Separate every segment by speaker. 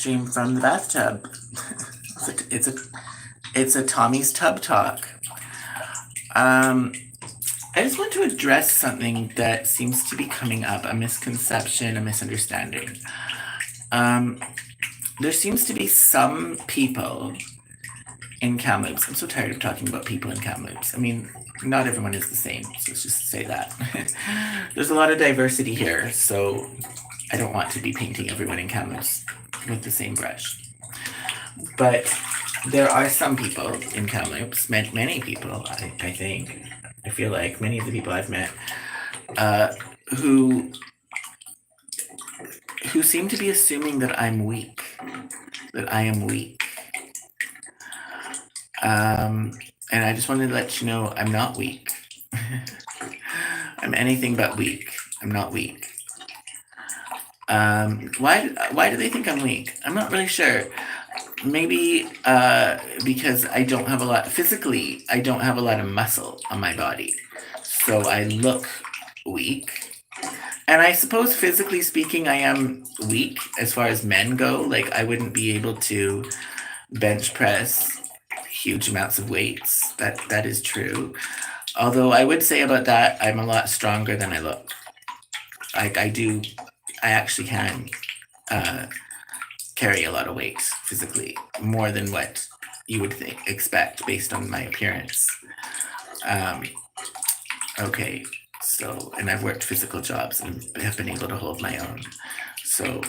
Speaker 1: stream from the bathtub. It's a Tommy's Tub Talk. I just want to address something that seems to be coming up, a misconception, a misunderstanding. There seems to be some people in Kamloops. I'm so tired of talking about people in Kamloops. I mean, not everyone is the same, so let's just say that. There's a lot of diversity here, so I don't want to be painting everyone in Kamloops with the same brush. But there are some people in Kamloops, many people, I think, I feel like many of the people I've met, who seem to be assuming that I'm weak, that I am weak. And I just wanted to let you know I'm not weak. I'm anything but weak. I'm not weak. Why do they think I'm weak? I'm not really sure. Maybe because I don't have a lot, physically, I don't have a lot of muscle on my body. So I look weak. And I suppose physically speaking, I am weak as far as men go. Like I wouldn't be able to bench press huge amounts of weights. That is true. Although I would say about that, I'm a lot stronger than I look. I actually can carry a lot of weight physically, more than what you would expect based on my appearance. Okay, so, and I've worked physical jobs and have been able to hold my own. So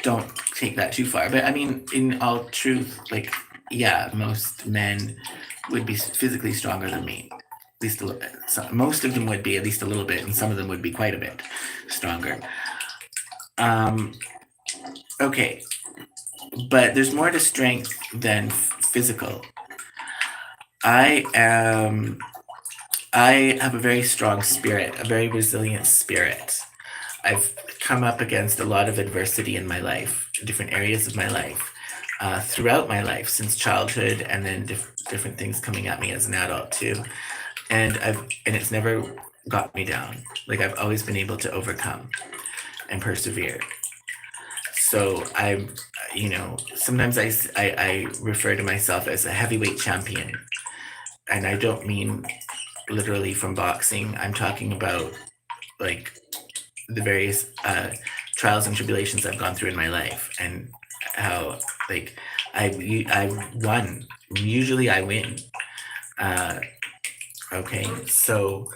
Speaker 1: don't take that too far. But I mean, in all truth, like, yeah, most men would be physically stronger than me. At least a little bit. So most of them would be at least a little bit, and some of them would be quite a bit stronger. Okay, but there's more to strength than physical. I have a very strong spirit, a very resilient spirit. I've come up against a lot of adversity in my life, different areas of my life, throughout my life, since childhood, and then different things coming at me as an adult too. And it's never got me down. Like I've always been able to overcome and persevere. So I'm, sometimes I refer to myself as a heavyweight champion, and I don't mean literally from boxing. I'm talking about like the various trials and tribulations I've gone through in my life, and how like I won. Usually I win. Okay, so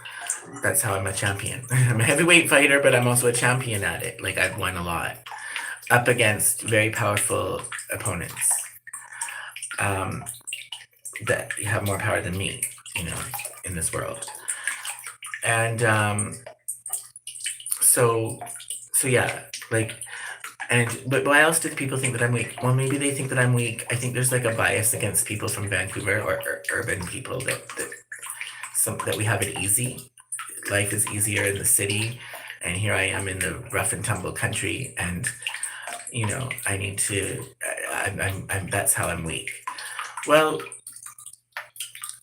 Speaker 1: that's how I'm a champion. I'm a heavyweight fighter, but I'm also a champion at it. Like I've won a lot up against very powerful opponents that have more power than me, in this world. And so yeah, like, but why else do people think that I'm weak? Well, maybe they think that I'm weak. I think there's like a bias against people from Vancouver or urban people that we have it easy. Life is easier in the city, and here I am in the rough and tumble country, and I need to. I'm that's how I'm weak. Well,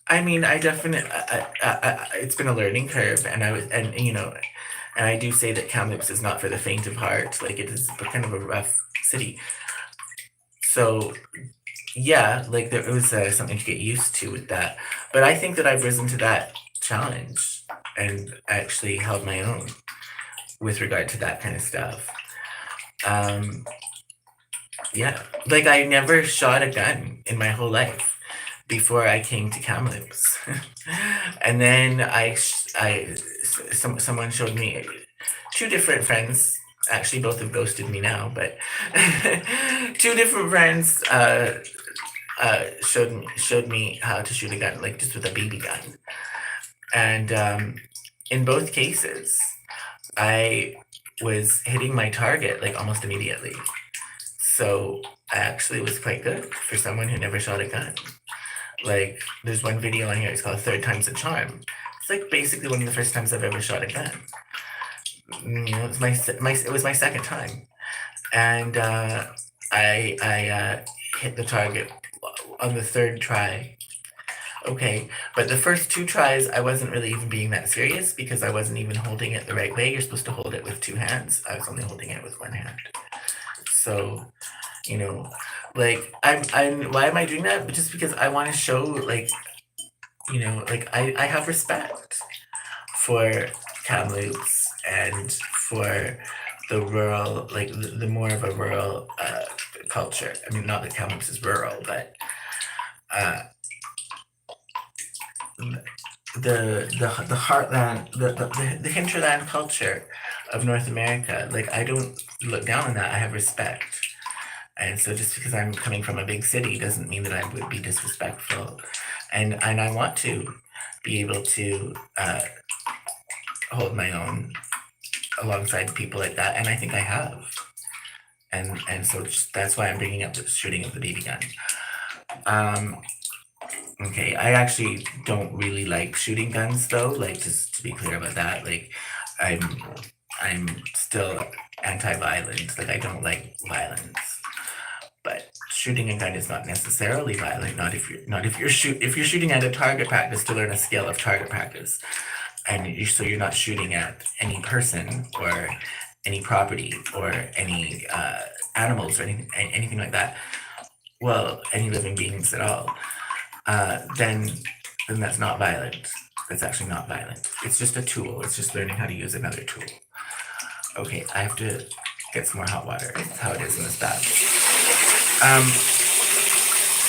Speaker 1: I mean, I definitely. It's been a learning curve, and and I do say that Kamloops is not for the faint of heart. Like it is kind of a rough city. So yeah, like there was something to get used to with that. But I think that I've risen to that challenge and actually held my own with regard to that kind of stuff. Yeah, like I never shot a gun in my whole life before I came to Kamloops. And then someone showed me, two different friends, actually both have ghosted me now, but two different friends showed me how to shoot a gun, like just with a BB gun. And in both cases, I was hitting my target like almost immediately. So I actually was quite good for someone who never shot a gun. Like there's one video on here, it's called Third Time's a Charm. It's like basically one of the first times I've ever shot a gun. It was my second time. And I hit the target on the third try. Okay, but the first two tries, I wasn't really even being that serious because I wasn't even holding it the right way. You're supposed to hold it with two hands. I was only holding it with one hand. So you know, like I'm why am I doing that? Just because I want to show like, like I have respect for Kamloops and for the rural, like the more of a rural culture. I mean, not that Kamloops is rural, but uh, the heartland, the hinterland culture of North America. Like I don't look down on that. I have respect, and so just because I'm coming from a big city doesn't mean that I would be disrespectful. And I want to be able to hold my own alongside people like that, and I think I have. And so that's why I'm bringing up the shooting of the BB gun. Um, okay, I actually don't really like shooting guns though. Like just to be clear about that, like I'm I'm still anti-violent. Like I don't like violence, but shooting a gun is not necessarily violent. Not if you're shooting at a target practice to learn a skill of target practice, and so you're not shooting at any person or any property or any animals or anything like that. Well, any living beings at all. Then that's not violent. That's actually not violent. It's just a tool. It's just learning how to use another tool. Okay, I have to get some more hot water. That's how it is in this bath.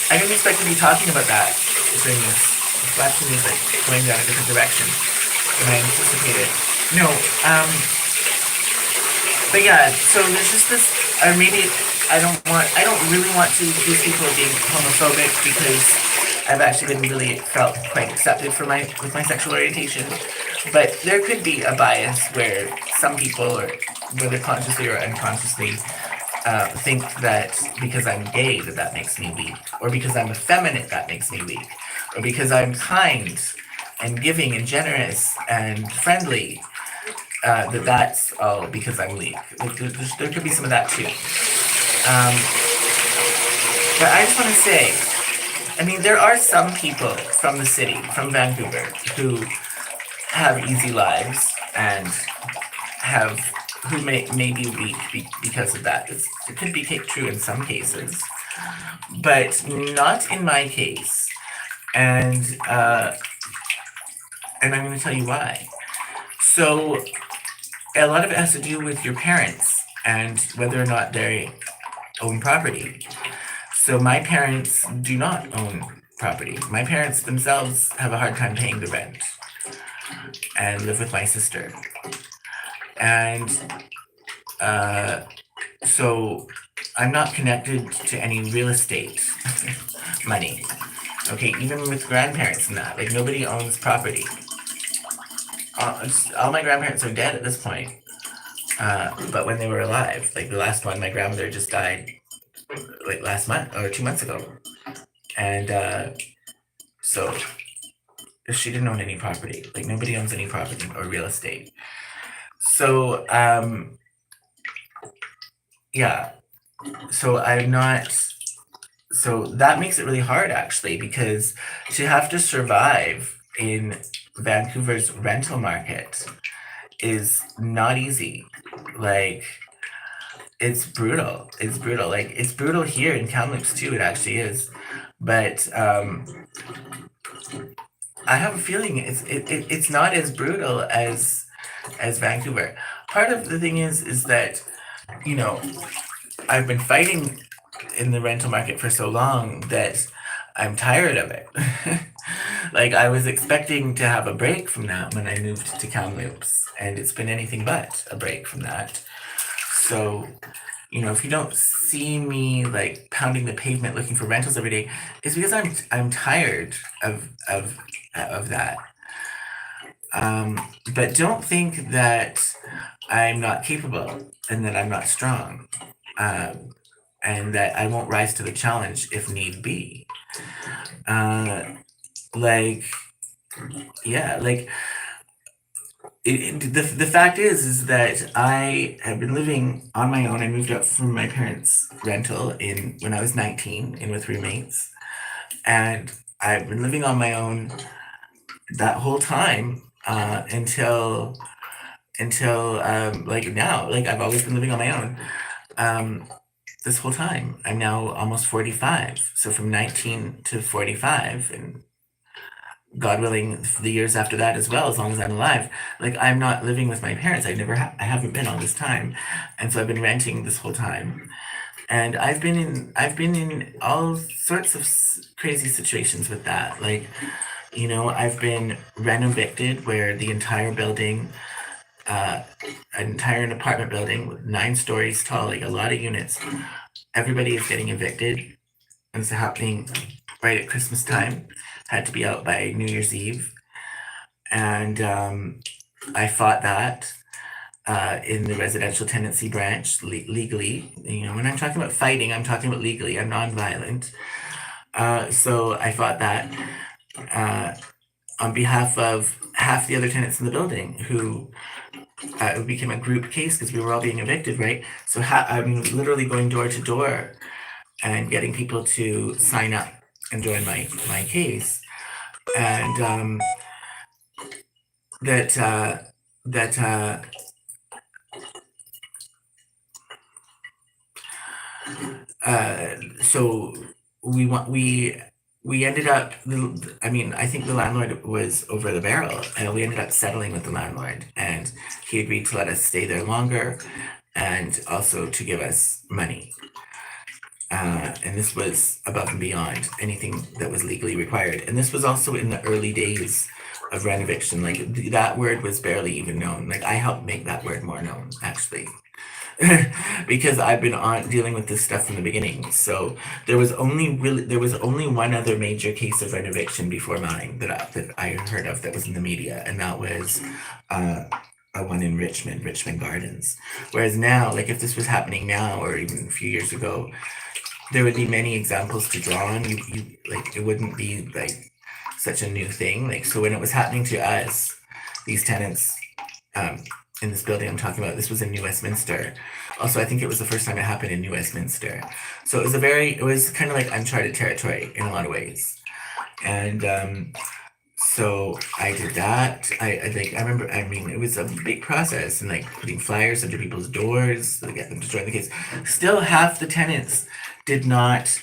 Speaker 1: I didn't expect to be talking about that during this flashy music going down a different direction than I anticipated. No, but yeah, so there's just this, or maybe I don't really want to accuse people of being homophobic because I've actually been really felt quite accepted for with my sexual orientation. But there could be a bias where some people, or whether consciously or unconsciously, think that because I'm gay that makes me weak, or because I'm effeminate that makes me weak, or because I'm kind and giving and generous and friendly that's all because I'm weak. There could be some of that too. But I just want to say, I mean, there are some people from the city, from Vancouver, who have easy lives and who may be weak because of that. It could be true in some cases, but not in my case. And I'm going to tell you why. So a lot of it has to do with your parents and whether or not they own property. So my parents do not own property. My parents themselves have a hard time paying the rent and live with my sister. And so I'm not connected to any real estate money. Okay, even with grandparents and that, like nobody owns property. All my grandparents are dead at this point. But when they were alive, like the last one, my grandmother just died like last month or 2 months ago. And so she didn't own any property. Like nobody owns any property or real estate. So yeah. So I'm not so that makes it really hard actually, because to have to survive in Vancouver's rental market is not easy. Like it's brutal. It's brutal. Like it's brutal here in Kamloops too. It actually is. But I have a feeling it's not as brutal as Vancouver. Part of the thing is that you know I've been fighting in the rental market for so long that I'm tired of it. Like I was expecting to have a break from that when I moved to Kamloops, and it's been anything but a break from that. So, if you don't see me like pounding the pavement looking for rentals every day, it's because I'm tired of that. But don't think that I'm not capable and that I'm not strong, and that I won't rise to the challenge if need be. Like, yeah, like the fact is that I have been living on my own. I moved up from my parents' rental in when I was 19, in with roommates, and I've been living on my own that whole time until like now. Like I've always been living on my own. this whole time. I'm now almost 45. So from 19 to 45, and God willing, the years after that as well, as long as I'm alive. Like, I'm not living with my parents. I haven't been all this time, and so I've been renting this whole time. And I've been in all sorts of crazy situations with that. Like, I've been renovicted, where the entire building, uh, an entire apartment building with 9 stories tall, like a lot of units, everybody is getting evicted, and it's happening right at Christmas time. Had to be out by New Year's Eve, and I fought that in the residential tenancy branch legally. When I'm talking about fighting, I'm talking about legally. I'm nonviolent. So I fought that uh, on behalf of half the other tenants in the building, who it became a group case because we were all being evicted, right? So I'm literally going door to door and getting people to sign up and join my case, and that that so we ended up. I mean, I think the landlord was over the barrel, and we ended up settling with the landlord, and he agreed to let us stay there longer, and also to give us money. And this was above and beyond anything that was legally required. And this was also in the early days of renoviction. Like, that word was barely even known. Like, I helped make that word more known, actually. Because I've been on dealing with this stuff from the beginning. So there was only one other major case of renovation before mine that I heard of, that was in the media, and that was uh, a one in Richmond Gardens. Whereas now, like, if this was happening now or even a few years ago, there would be many examples to draw on. You like, it wouldn't be like such a new thing. Like, so when it was happening to us, these tenants, um, in this building I'm talking about, this was in New Westminster. Also, I think it was the first time it happened in New Westminster. So it was kind of like uncharted territory in a lot of ways. And so I did that. I remember, I mean, it was a big process, and like putting flyers under people's doors to get them to join the case. Still, half the tenants did not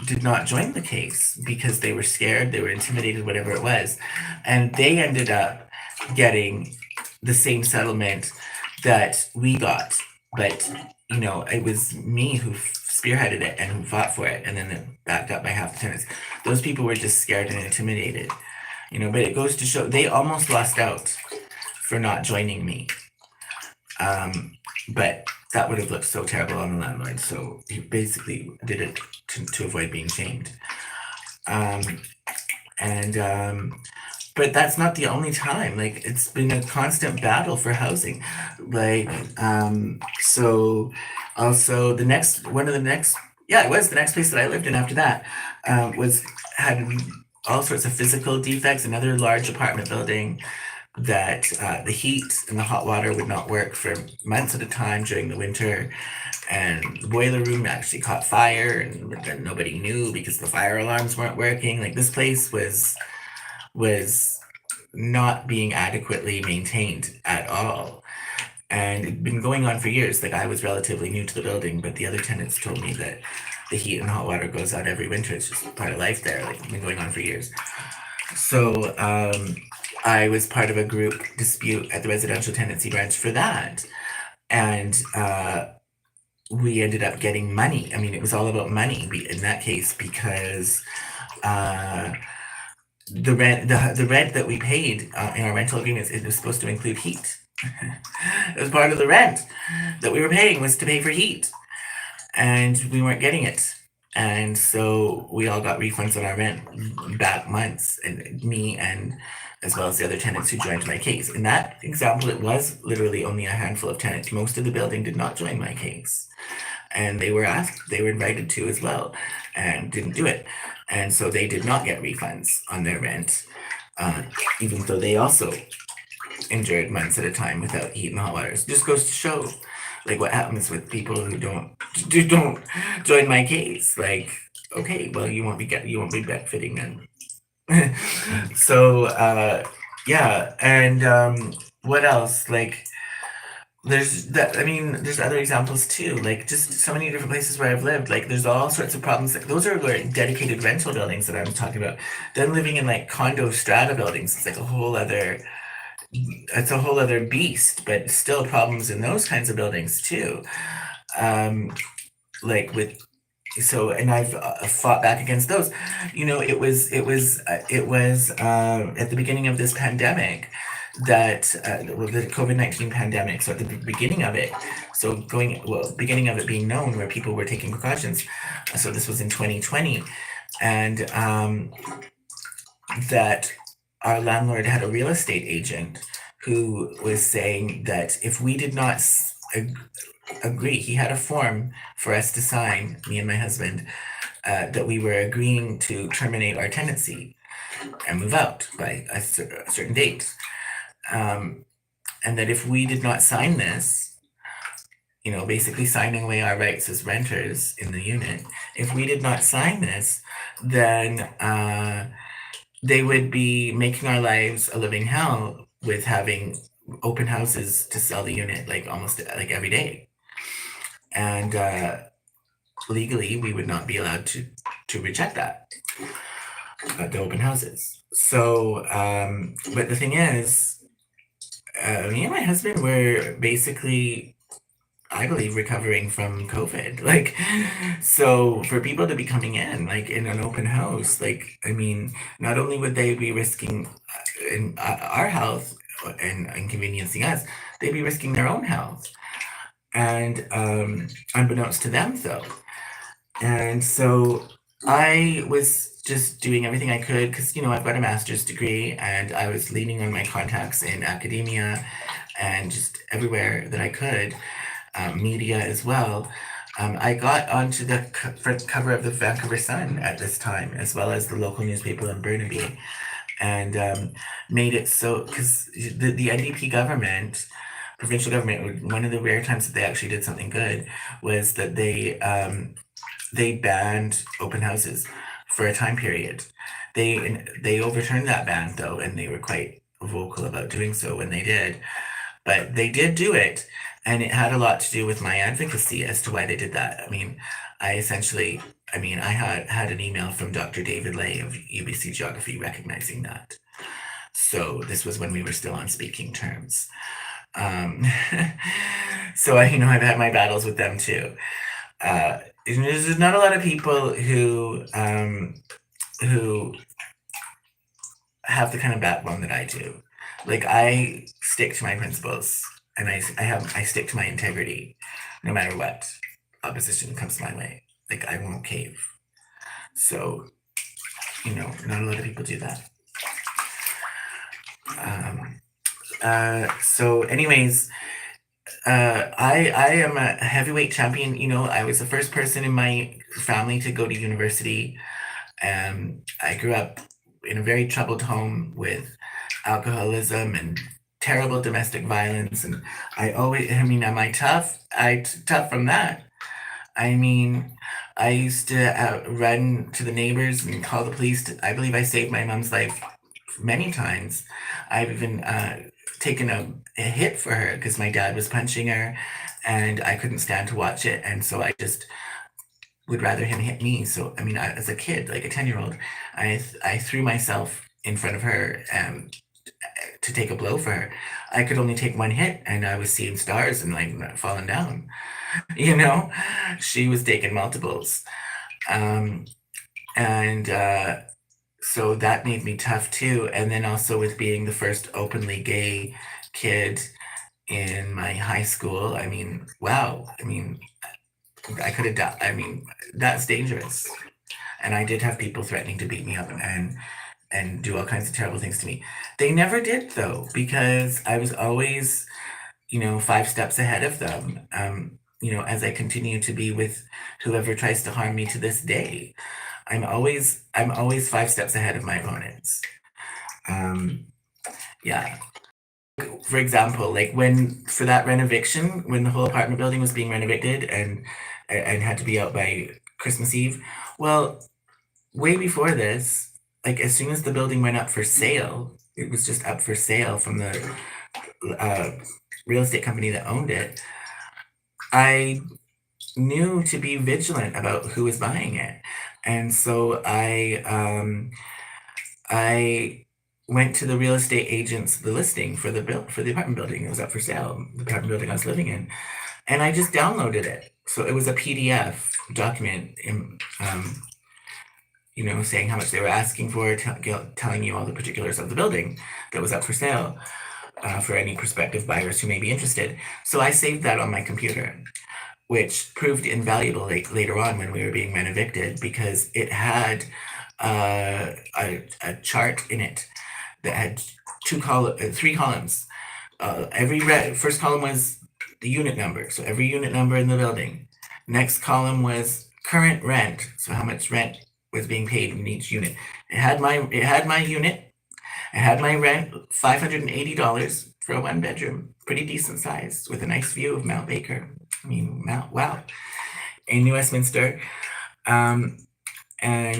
Speaker 1: did not join the case because they were scared, they were intimidated, whatever it was, and they ended up getting the same settlement that we got. But it was me who spearheaded it and who fought for it, and then it backed up by half the tenants. Those people were just scared and intimidated. But it goes to show they almost lost out for not joining me. But that would have looked so terrible on the landlord. So he basically did it to avoid being shamed. But that's not the only time. Like, it's been a constant battle for housing. Like, so also the next one of the next yeah, it was the next place that I lived in after that, was had all sorts of physical defects. Another large apartment building that the heat and the hot water would not work for months at a time during the winter, and the boiler room actually caught fire, and then nobody knew because the fire alarms weren't working. Like, this place was not being adequately maintained at all, and it'd been going on for years. Like, I was relatively new to the building, but the other tenants told me that the heat and hot water goes out every winter. It's just part of life there. Like, it's been going on for years. So I was part of a group dispute at the residential tenancy branch for that, and we ended up getting money. I mean, it was all about money in that case, because the rent that we paid in our rental agreements, it was supposed to include heat. It was part of the rent that we were paying, was to pay for heat, and we weren't getting it. And so we all got refunds on our rent back months, and me, and as well as the other tenants who joined my case. In that example, it was literally only a handful of tenants. Most of the building did not join my case, and they were invited to as well, and didn't do it. And so they did not get refunds on their rent, even though they also endured months at a time without heat and hot water. It just goes to show, like, what happens with people who don't join my case. Like, okay, well, you won't be benefiting then. So yeah, and what else? Like, there's that, I mean, there's other examples too, like just so many different places where I've lived. Like there's all sorts of problems. Like, those are like dedicated rental buildings that I'm talking about. Then living in like condo strata buildings, it's like a whole other, it's a whole other beast, but still problems in those kinds of buildings too. Um, like with so, and I've fought back against those. You know, it was at the beginning of this pandemic that well, the COVID-19 pandemic. So at the beginning of it, so going well, beginning of it being known where people were taking precautions. So this was in 2020, and that our landlord had a real estate agent who was saying that if we did not agree, he had a form for us to sign, me and my husband, that we were agreeing to terminate our tenancy and move out by a certain date. Um, and that if we did not sign this, you know, basically signing away our rights as renters in the unit, if we did not sign this, then they would be making our lives a living hell with having open houses to sell the unit like almost like every day. And legally, we would not be allowed to reject that the open houses. So, but the thing is, me and my husband were basically, I believe, recovering from COVID. Like, so for people to be coming in, like in an open house, like, I mean, not only would they be risking our health and inconveniencing us, they'd be risking their own health. And unbeknownst to them, though. And so I was just doing everything I could because, you know, I've got a master's degree and I was leaning on my contacts in academia and just everywhere that I could, media as well. I got onto the front cover of the Vancouver Sun at this time, as well as the local newspaper in Burnaby, and made it so because the NDP government, provincial government, one of the rare times that they actually did something good was that they banned open houses for a time period. They overturned that ban though, and they were quite vocal about doing so when they did. But they did do it, and it had a lot to do with my advocacy as to why they did that. I mean, I essentially, I mean, I had an email from Dr. David Lay of UBC Geography recognizing that. So this was when we were still on speaking terms. Um, so I, you know, I've had my battles with them too. There's not a lot of people who have the kind of backbone that I do. Like I stick to my principles, and I stick to my integrity, no matter what opposition comes my way. Like I won't cave. So you know, not a lot of people do that. Um, so, anyways, I am a heavyweight champion. You know, I was the first person in my family to go to university. I grew up in a very troubled home with alcoholism and terrible domestic violence, and I mean, am I tough? Tough from that. I mean, I used to run to the neighbors and call the police. I believe I saved my mom's life many times. I've even taken a hit for her because my dad was punching her and I couldn't stand to watch it. And so I just would rather him hit me. So, I mean, as a kid, like a 10-year-old, I threw myself in front of her to take a blow for her. I could only take one hit and I was seeing stars and like falling down, you know? She was taking multiples. Um, and so that made me tough too. And then also with being the first openly gay kid in my high school, I mean, wow. I mean, I could have died. I mean, that's dangerous. And I did have people threatening to beat me up and do all kinds of terrible things to me. They never did though, because I was always, you know, 5 steps ahead of them. You know, as I continue to be with whoever tries to harm me to this day. I'm always 5 steps ahead of my opponents. Um, yeah. For example, like when for that renovation, when the whole apartment building was being renovated and had to be out by Christmas Eve. Well, way before this, like as soon as the building went up for sale, it was just up for sale from the uh real estate company that owned it, I knew to be vigilant about who was buying it. And so I went to the real estate agents, the listing for the apartment building. It was up for sale, the apartment building I was living in, and I just downloaded it. So it was a PDF document, saying how much they were asking for, telling you all the particulars of the building that was up for sale, for any prospective buyers who may be interested. So I saved that on my computer, which proved invaluable later on when we were being rent evicted, because it had a chart in it that had three columns. First column was the unit number, so every unit number in the building. Next column was current rent, so how much rent was being paid in each unit. It had my unit. It had my rent, $580 for a one bedroom, pretty decent size, with a nice view of Mount Baker. I mean, wow, in New Westminster. And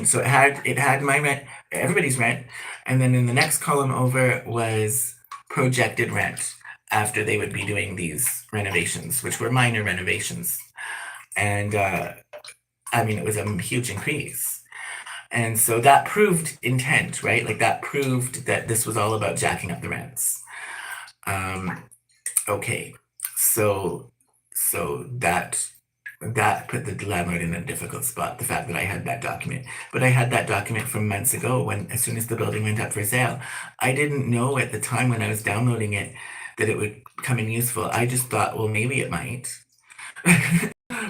Speaker 1: so it had my rent, everybody's rent, and then in the next column over was projected rent after they would be doing these renovations, which were minor renovations. And I mean, it was a huge increase. And so that proved intent, right? Like that proved that this was all about jacking up the rents. Okay, so that put the landlord in a difficult spot, the fact that I had that document. But I had that document from months ago, when as soon as the building went up for sale. I didn't know at the time when I was downloading it that it would come in useful. I just thought, well, maybe it might.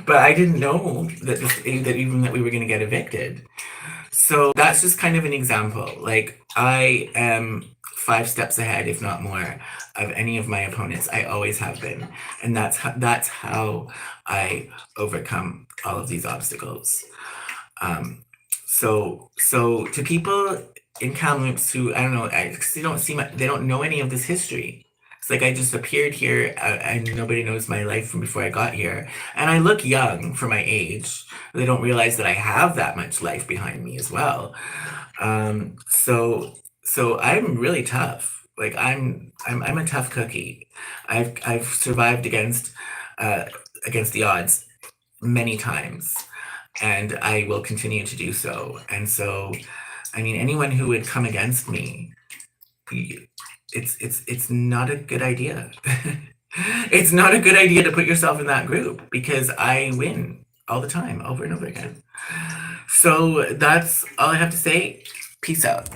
Speaker 1: But I didn't know that even that we were going to get evicted. So that's just kind of an example. Like, I am 5 steps ahead, if not more, of any of my opponents. I always have been, and that's how I overcome all of these obstacles. So to people in Kamloops who, I don't know, they don't know any of this history. It's like I just appeared here, and nobody knows my life from before I got here, and I look young for my age. They don't realize that I have that much life behind me as well. So I'm really tough. Like I'm a tough cookie. I've survived against the odds many times, and I will continue to do so. And so, I mean, anyone who would come against me, it's not a good idea. It's not a good idea to put yourself in that group, because I win all the time, over and over again. So that's all I have to say. Peace out.